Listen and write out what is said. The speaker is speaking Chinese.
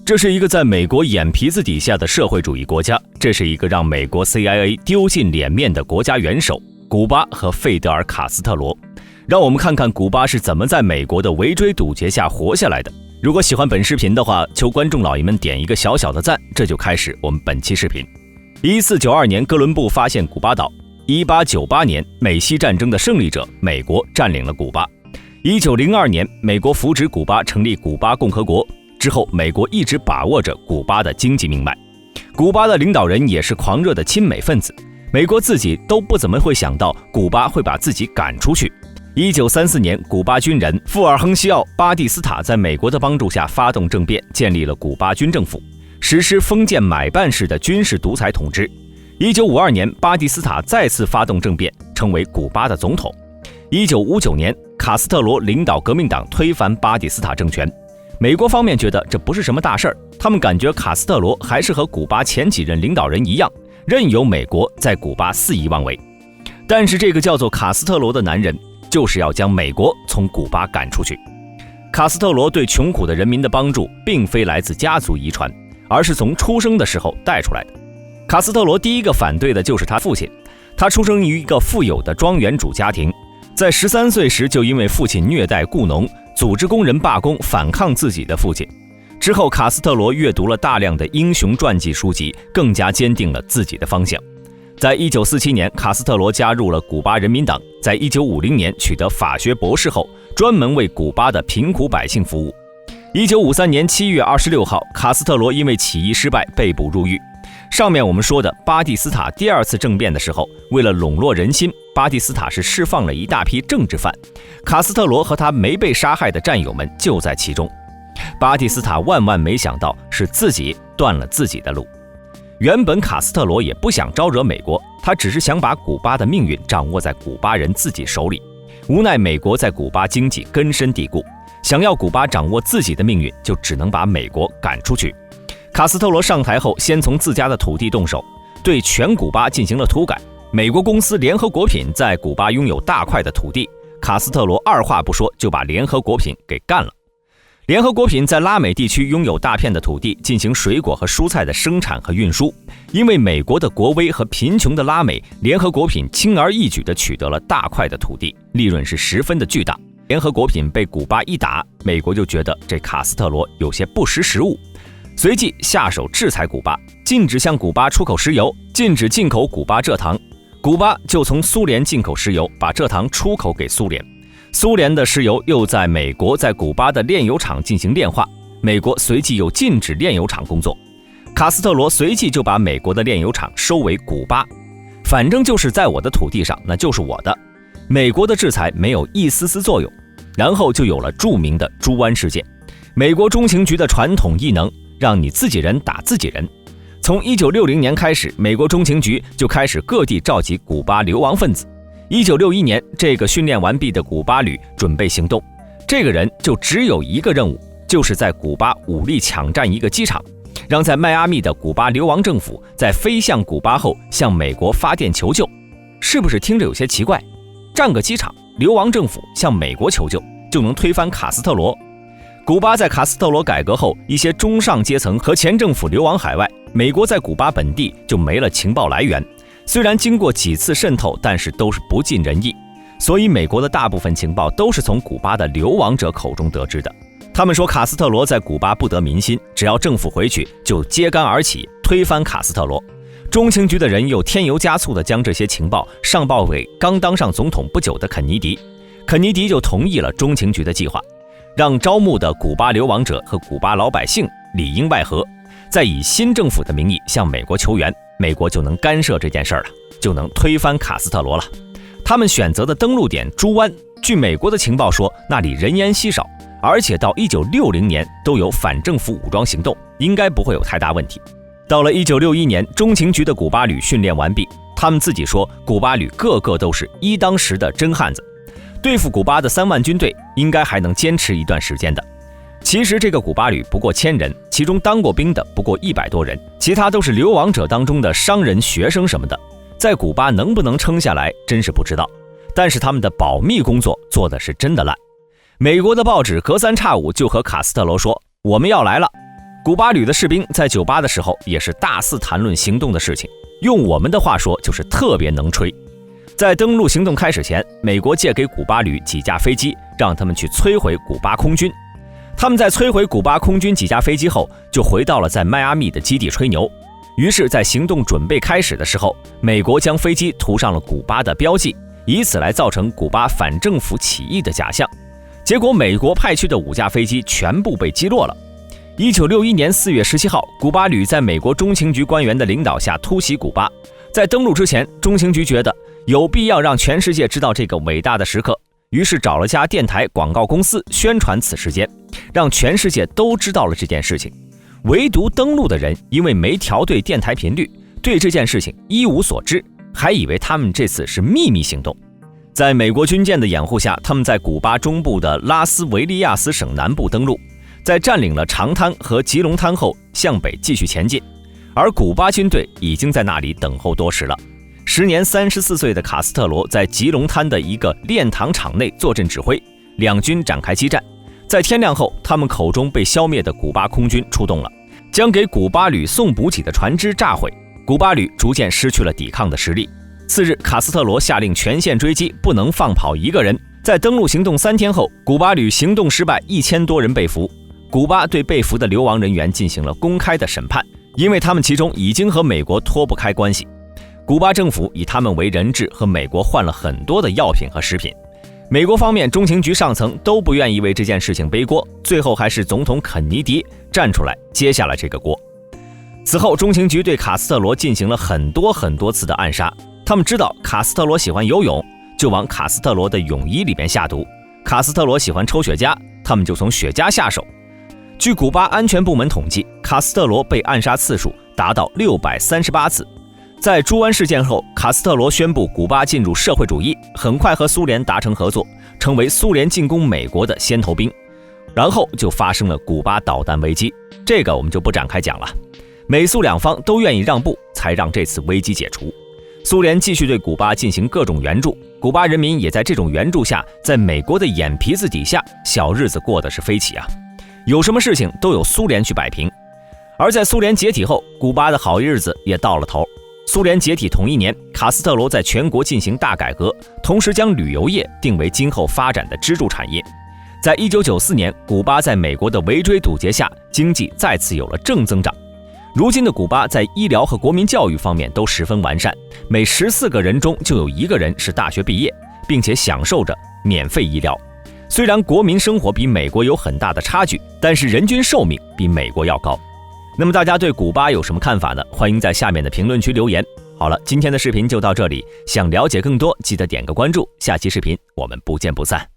这是一个在美国眼皮子底下的社会主义国家，这是一个让美国 CIA 丢尽脸面的国家元首古巴和费德尔·卡斯特罗。让我们看看古巴是怎么在美国的围追堵截下活下来的。如果喜欢本视频的话，求观众老爷们点一个小小的赞。这就开始我们本期视频。1492年哥伦布发现古巴岛，1898年美西战争的胜利者美国占领了古巴，1902年美国扶植古巴成立古巴共和国，之后美国一直把握着古巴的经济命脉。古巴的领导人也是狂热的亲美分子，美国自己都不怎么会想到古巴会把自己赶出去。1934年，古巴军人富尔亨西奥·巴蒂斯塔在美国的帮助下发动政变，建立了古巴军政府，实施封建买办式的军事独裁统治。1952年，巴蒂斯塔再次发动政变，成为古巴的总统。1959年，卡斯特罗领导革命党推翻巴蒂斯塔政权。美国方面觉得这不是什么大事儿，他们感觉卡斯特罗还是和古巴前几任领导人一样，任由美国在古巴肆意妄为。但是这个叫做卡斯特罗的男人就是要将美国从古巴赶出去。卡斯特罗对穷苦的人民的帮助并非来自家族遗传，而是从出生的时候带出来的。卡斯特罗第一个反对的就是他父亲，他出生于一个富有的庄园主家庭，在13岁时就因为父亲虐待雇农，组织工人罢工反抗自己的父亲。之后卡斯特罗阅读了大量的英雄传记书籍，更加坚定了自己的方向。在1947年，卡斯特罗加入了古巴人民党，在1950年取得法学博士后，专门为古巴的贫苦百姓服务。1953年7月26号，卡斯特罗因为起义失败被捕入狱。上面我们说的巴蒂斯塔第二次政变的时候，为了笼络人心，巴蒂斯塔是释放了一大批政治犯，卡斯特罗和他没被杀害的战友们就在其中。巴蒂斯塔万万没想到是自己断了自己的路。原本卡斯特罗也不想招惹美国，他只是想把古巴的命运掌握在古巴人自己手里。无奈美国在古巴经济根深蒂固，想要古巴掌握自己的命运，就只能把美国赶出去。卡斯特罗上台后，先从自家的土地动手，对全古巴进行了土改。美国公司联合果品在古巴拥有大块的土地，卡斯特罗二话不说就把联合果品给干了。联合果品在拉美地区拥有大片的土地，进行水果和蔬菜的生产和运输。因为美国的国威和贫穷的拉美，联合果品轻而易举地取得了大块的土地，利润是十分的巨大。联合果品被古巴一打，美国就觉得这卡斯特罗有些不识时务，随即下手制裁古巴，禁止向古巴出口石油，禁止进口古巴蔗糖。古巴就从苏联进口石油，把蔗糖出口给苏联。苏联的石油又在美国在古巴的炼油厂进行炼化，美国随即又禁止炼油厂工作。卡斯特罗随即就把美国的炼油厂收为古巴，反正就是在我的土地上，那就是我的。美国的制裁没有一丝丝作用，然后就有了著名的猪湾事件。美国中情局的传统异能，让你自己人打自己人。从1960年开始，美国中情局就开始各地召集古巴流亡分子。1961年，这个训练完毕的古巴旅准备行动，这个人就只有一个任务，就是在古巴武力抢占一个机场，让在迈阿密的古巴流亡政府在飞向古巴后向美国发电求救。是不是听着有些奇怪？占个机场，流亡政府向美国求救，就能推翻卡斯特罗？古巴在卡斯特罗改革后，一些中上阶层和前政府流亡海外，美国在古巴本地就没了情报来源。虽然经过几次渗透，但是都是不尽人意，所以美国的大部分情报都是从古巴的流亡者口中得知的。他们说卡斯特罗在古巴不得民心，只要政府回去就揭竿而起，推翻卡斯特罗。中情局的人又添油加醋地将这些情报上报给刚当上总统不久的肯尼迪，肯尼迪就同意了中情局的计划，让招募的古巴流亡者和古巴老百姓里应外合，再以新政府的名义向美国求援，美国就能干涉这件事了，就能推翻卡斯特罗了。他们选择的登陆点猪湾，据美国的情报说，那里人烟稀少，而且到1960年都有反政府武装行动，应该不会有太大问题。到了1961年，中情局的古巴旅训练完毕，他们自己说，古巴旅个个都是一当十的真汉子，对付古巴的3万军队应该还能坚持一段时间的。其实这个古巴旅不过1000人，其中当过兵的不过100多人，其他都是流亡者当中的商人、学生什么的，在古巴能不能撑下来真是不知道。但是他们的保密工作做的是真的烂。美国的报纸隔三差五就和卡斯特罗说，我们要来了。古巴旅的士兵在酒吧的时候也是大肆谈论行动的事情，用我们的话说就是特别能吹。在登陆行动开始前，美国借给古巴旅几架飞机，让他们去摧毁古巴空军。他们在摧毁古巴空军几架飞机后，就回到了在迈阿密的基地吹牛。于是在行动准备开始的时候，美国将飞机涂上了古巴的标记，以此来造成古巴反政府起义的假象。结果美国派去的5架飞机全部被击落了。1961年4月17号，古巴旅在美国中情局官员的领导下突袭古巴。在登陆之前，中情局觉得有必要让全世界知道这个伟大的时刻，于是找了家电台广告公司宣传此事件，让全世界都知道了这件事情。唯独登陆的人因为没调对电台频率，对这件事情一无所知，还以为他们这次是秘密行动。在美国军舰的掩护下，他们在古巴中部的拉斯维利亚斯省南部登陆，在占领了长滩和吉隆滩后，向北继续前进，而古巴军队已经在那里等候多时了。时年34岁的卡斯特罗在吉隆滩的一个炼糖厂内坐镇指挥，两军展开激战。在天亮后，他们口中被消灭的古巴空军出动了，将给古巴旅送补给的船只炸毁，古巴旅逐渐失去了抵抗的实力。次日，卡斯特罗下令全线追击，不能放跑一个人。在登陆行动3天后，古巴旅行动失败，1000多人被俘。古巴对被俘的流亡人员进行了公开的审判，因为他们其中已经和美国脱不开关系。古巴政府以他们为人质，和美国换了很多的药品和食品。美国方面中情局上层都不愿意为这件事情背锅，最后还是总统肯尼迪站出来接下了这个锅。此后，中情局对卡斯特罗进行了很多次的暗杀。他们知道卡斯特罗喜欢游泳，就往卡斯特罗的泳衣里面下毒；卡斯特罗喜欢抽雪茄，他们就从雪茄下手。据古巴安全部门统计，卡斯特罗被暗杀次数达到638次。在猪湾事件后，卡斯特罗宣布古巴进入社会主义，很快和苏联达成合作，成为苏联进攻美国的先头兵。然后就发生了古巴导弹危机，这个我们就不展开讲了。美苏两方都愿意让步，才让这次危机解除。苏联继续对古巴进行各种援助，古巴人民也在这种援助下，在美国的眼皮子底下，小日子过得是飞起啊！有什么事情都有苏联去摆平。而在苏联解体后，古巴的好日子也到了头。苏联解体同一年，卡斯特罗在全国进行大改革，同时将旅游业定为今后发展的支柱产业。在1994年，古巴在美国的围追堵截下，经济再次有了正增长。如今的古巴在医疗和国民教育方面都十分完善，每14个人中就有1个人是大学毕业，并且享受着免费医疗。虽然国民生活比美国有很大的差距，但是人均寿命比美国要高。那么大家对古巴有什么看法呢？欢迎在下面的评论区留言。好了，今天的视频就到这里，想了解更多记得点个关注，下期视频我们不见不散。